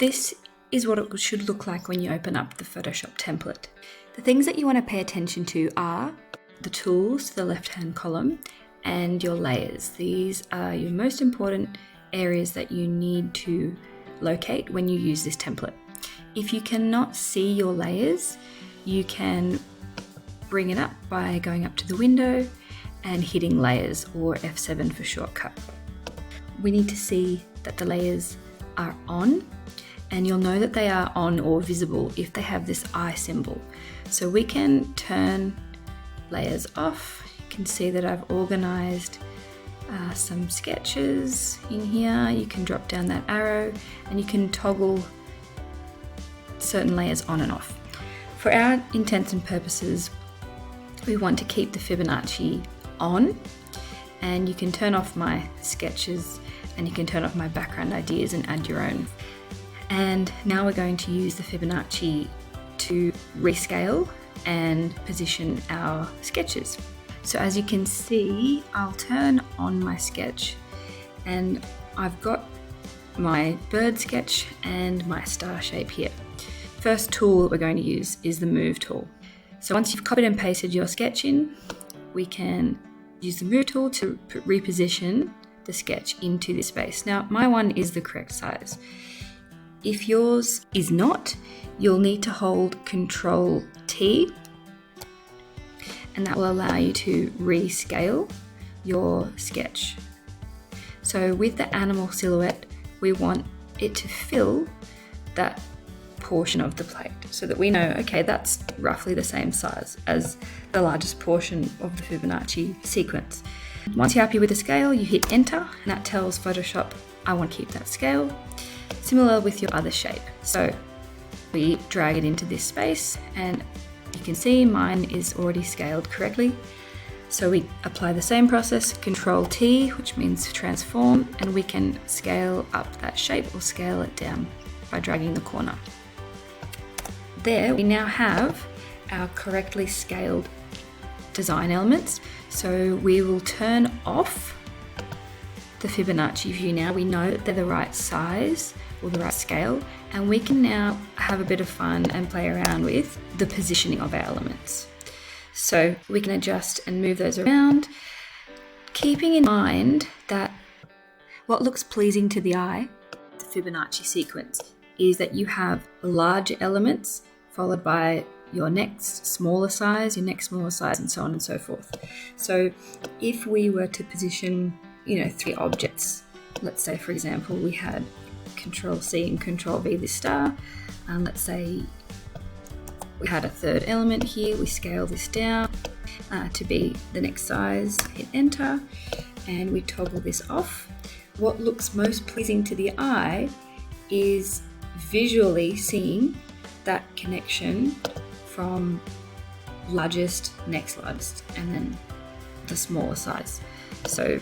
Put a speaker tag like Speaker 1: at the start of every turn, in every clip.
Speaker 1: This is what it should look like when you open up the Photoshop template. The things that you want to pay attention to are the tools to the left-hand column and your layers. These are your most important areas that you need to locate when you use this template. If you cannot see your layers, you can bring it up by going up to the window and hitting layers, or F7 for shortcut. We need to see that the layers are on, and you'll know that they are on or visible if they have this eye symbol. So we can turn layers off. You can see that I've organized some sketches in here. You can drop down that arrow and you can toggle certain layers on and off. For our intents and purposes, we want to keep the Fibonacci on, and you can turn off my sketches and you can turn off my background ideas and add your own. And now we're going to use the Fibonacci to rescale and position our sketches. So as you can see, I'll turn on my sketch and I've got my bird sketch and my star shape here. First tool that we're going to use is the move tool. So once you've copied and pasted your sketch in, we can use the move tool to reposition the sketch into this space. Now, my one is the correct size. If yours is not, you'll need to hold Control T, and that will allow you to rescale your sketch. So with the animal silhouette, we want it to fill that portion of the plate so that we know, okay, that's roughly the same size as the largest portion of the Fibonacci sequence. Once you're happy with the scale, you hit enter, and that tells Photoshop, I want to keep that scale. Similar with your other shape. So we drag it into this space, and you can see mine is already scaled correctly. So we apply the same process, Control T, which means transform, and we can scale up that shape or scale it down by dragging the corner. There we now have our correctly scaled design elements. So we will turn off the Fibonacci view now. We know that they're the right size or the right scale, and we can now have a bit of fun and play around with the positioning of our elements. So we can adjust and move those around, keeping in mind that what looks pleasing to the eye, the Fibonacci sequence, is that you have larger elements followed by your next smaller size, and so on and so forth. So if we were to position, 3 objects, let's say for example we had Control C and Control V this star, let's say we had a third element here, we scale this down to be the next size, hit enter, and we toggle this off. What looks most pleasing to the eye is visually seeing that connection from largest, next largest, and then the smaller size. So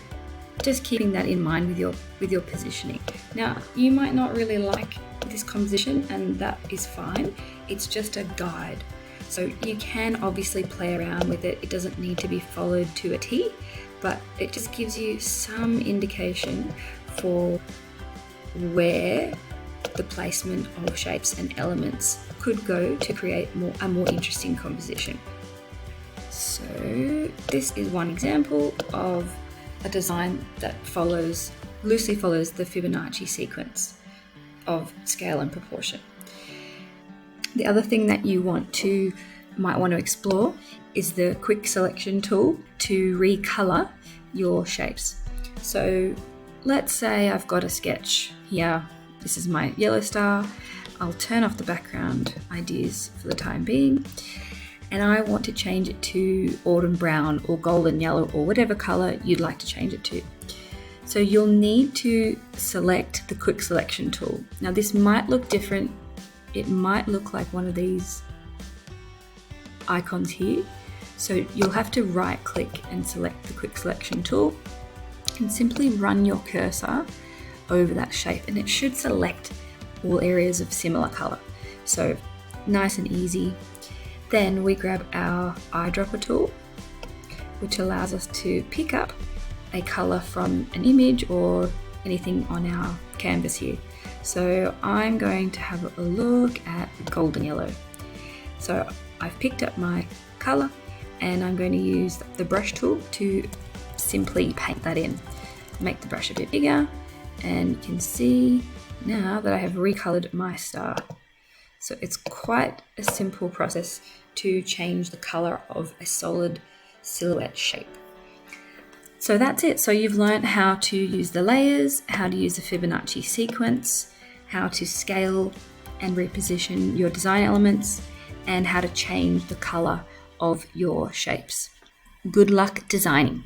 Speaker 1: just keeping that in mind with your positioning. Now, you might not really like this composition, and that is fine. It's just a guide. So you can obviously play around with it. It doesn't need to be followed to a T, but it just gives you some indication for where the placement of shapes and elements could go to create a more interesting composition. So this is one example of a design that loosely follows the Fibonacci sequence of scale and proportion. The other thing that you might want to explore is the quick selection tool to recolor your shapes. So let's say I've got a sketch here. This is my yellow star. I'll turn off the background ideas for the time being, and I want to change it to autumn brown or golden yellow or whatever color you'd like to change it to. So you'll need to select the quick selection tool. Now this might look different. It might look like one of these icons here. So you'll have to right click and select the quick selection tool and simply run your cursor over that shape, and it should select all areas of similar color. So nice and easy. Then we grab our eyedropper tool, which allows us to pick up a color from an image or anything on our canvas here. So I'm going to have a look at golden yellow. So I've picked up my colour and I'm going to use the brush tool to simply paint that in. Make the brush a bit bigger, and you can see now that I have recolored my star. So it's quite a simple process to change the colour of a solid silhouette shape. So that's it. So you've learned how to use the layers, how to use the Fibonacci sequence, how to scale and reposition your design elements, and how to change the colour of your shapes. Good luck designing.